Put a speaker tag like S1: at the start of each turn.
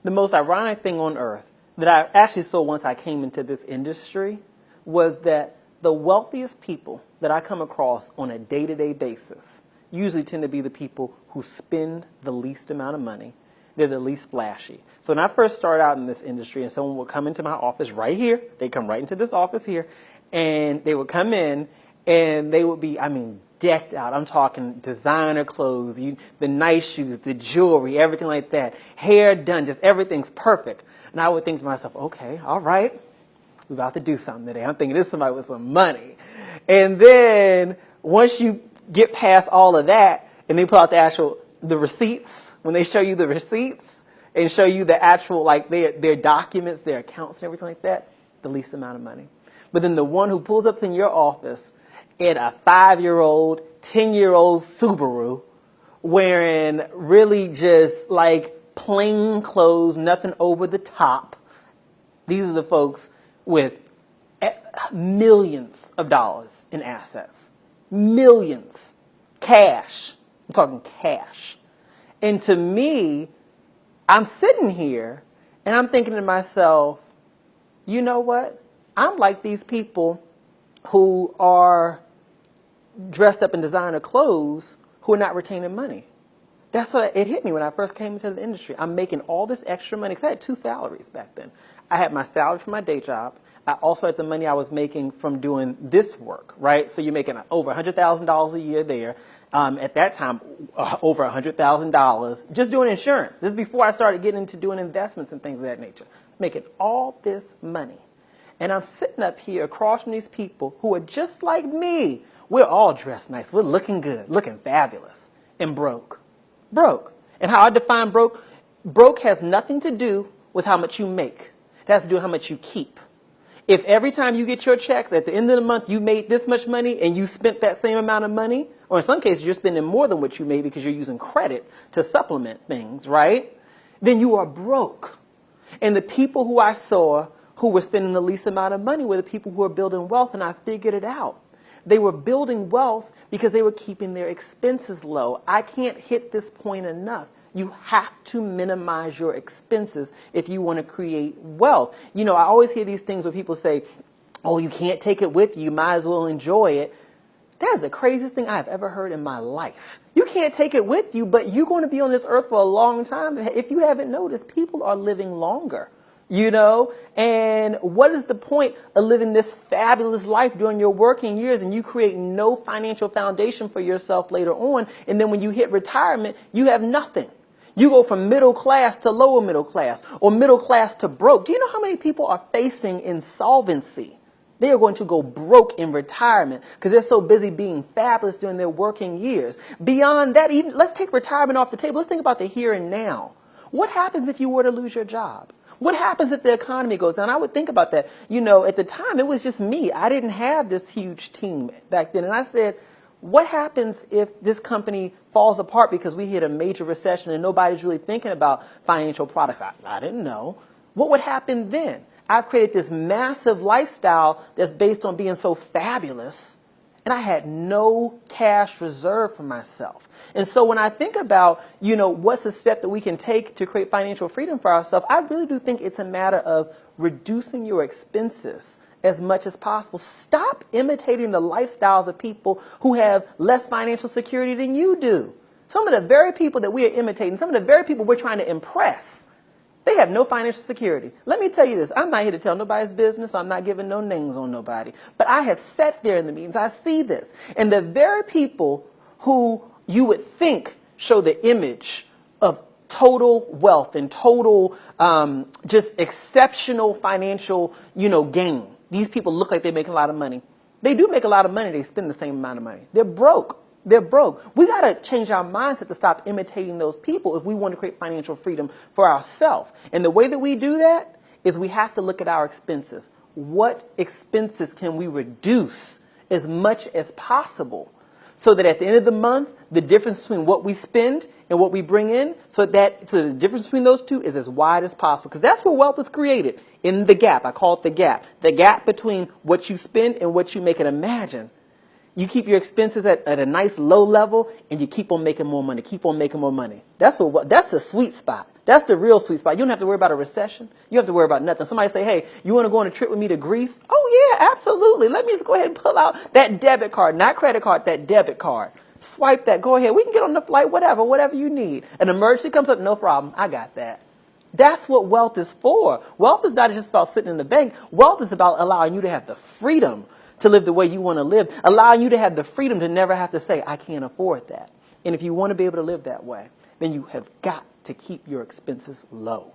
S1: The most ironic thing on earth that I actually saw once I came into this industry was that the wealthiest people that I come across on a day-to-day basis usually tend to be the people who spend the least amount of money. They're the least flashy. So when I first started out in this industry and someone would come into my office right here, they come right into this office here, and they would come in and they would be, decked out. I'm talking designer clothes, the nice shoes, the jewelry, everything like that. Hair done, just everything's perfect. And I would think to myself, okay, all right, we're about to do something today. I'm thinking this is somebody with some money. And then once you get past all of that and they pull out the receipts, when they show you the receipts and show you the actual, like their documents, their accounts and everything like that, the least amount of money. But then the one who pulls up in your office in a 5-year-old, 10-year-old Subaru wearing really just like plain clothes, nothing over the top. These are the folks with millions of dollars in assets. Millions. Cash. I'm talking cash. And to me, I'm sitting here and I'm thinking to myself, you know what? I'm like these people who are dressed up in designer clothes who are not retaining money. That's what it hit me when I first came into the industry. I'm making all this extra money because I had 2 salaries back then. I had my salary from my day job. I also had the money I was making from doing this work, right? So you're making over $100,000 a year there. At that time, over $100,000 just doing insurance. This is before I started getting into doing investments and things of that nature. Making all this money. And I'm sitting up here across from these people who are just like me. We're all dressed nice. We're looking good, looking fabulous, and broke. Broke. And how I define broke, broke has nothing to do with how much you make. It has to do with how much you keep. If every time you get your checks, at the end of the month, you made this much money and you spent that same amount of money, or in some cases, you're spending more than what you made because you're using credit to supplement things, right? Then you are broke. And the people who I saw who were spending the least amount of money were the people who were building wealth, and I figured it out. They were building wealth because they were keeping their expenses low. I can't hit this point enough. You have to minimize your expenses if you want to create wealth. I always hear these things where people say, oh, you can't take it with you. You might as well enjoy it. That is the craziest thing I've ever heard in my life. You can't take it with you, but you're going to be on this earth for a long time. If you haven't noticed, people are living longer. And what is the point of living this fabulous life during your working years and you create no financial foundation for yourself later on? And then when you hit retirement, you have nothing. You go from middle class to lower middle class or middle class to broke. Do you know how many people are facing insolvency? They are going to go broke in retirement because they're so busy being fabulous during their working years. Beyond that, even let's take retirement off the table. Let's think about the here and now. What happens if you were to lose your job? What happens if the economy goes down? I would think about that. At the time, it was just me. I didn't have this huge team back then. And I said, what happens if this company falls apart because we hit a major recession and nobody's really thinking about financial products? I didn't know. What would happen then? I've created this massive lifestyle that's based on being so fabulous, and I had no cash reserved for myself. And so when I think about, what's a step that we can take to create financial freedom for ourselves, I really do think it's a matter of reducing your expenses as much as possible. Stop imitating the lifestyles of people who have less financial security than you do. Some of the very people that we are imitating, some of the very people we're trying to impress, they have no financial security. Let me tell you this. I'm not here to tell nobody's business. So I'm not giving no names on nobody. But I have sat there in the meetings. I see this. And the very people who you would think show the image of total wealth and total just exceptional financial, gain. These people look like they're making a lot of money. They do make a lot of money. They spend the same amount of money. They're broke. They're broke. We got to change our mindset to stop imitating those people if we want to create financial freedom for ourselves. And the way that we do that is we have to look at our expenses. What expenses can we reduce as much as possible so that at the end of the month, the difference between what we spend and what we bring in, so the difference between those two is as wide as possible. Because that's where wealth is created, in the gap. I call it the gap. The gap between what you spend and what you make. And imagine You keep your expenses at a nice low level, and you keep on making more money, keep on making more money. That's the sweet spot. That's the real sweet spot. You don't have to worry about a recession. You don't have to worry about nothing. Somebody say, hey, you want to go on a trip with me to Greece? Oh, yeah, absolutely. Let me just go ahead and pull out that debit card, not credit card, that debit card. Swipe that. Go ahead. We can get on the flight, whatever you need. An emergency comes up, no problem. I got that. That's what wealth is for. Wealth is not just about sitting in the bank. Wealth is about allowing you to have the freedom to live the way you want to live, allowing you to have the freedom to never have to say, I can't afford that. And if you want to be able to live that way, then you have got to keep your expenses low.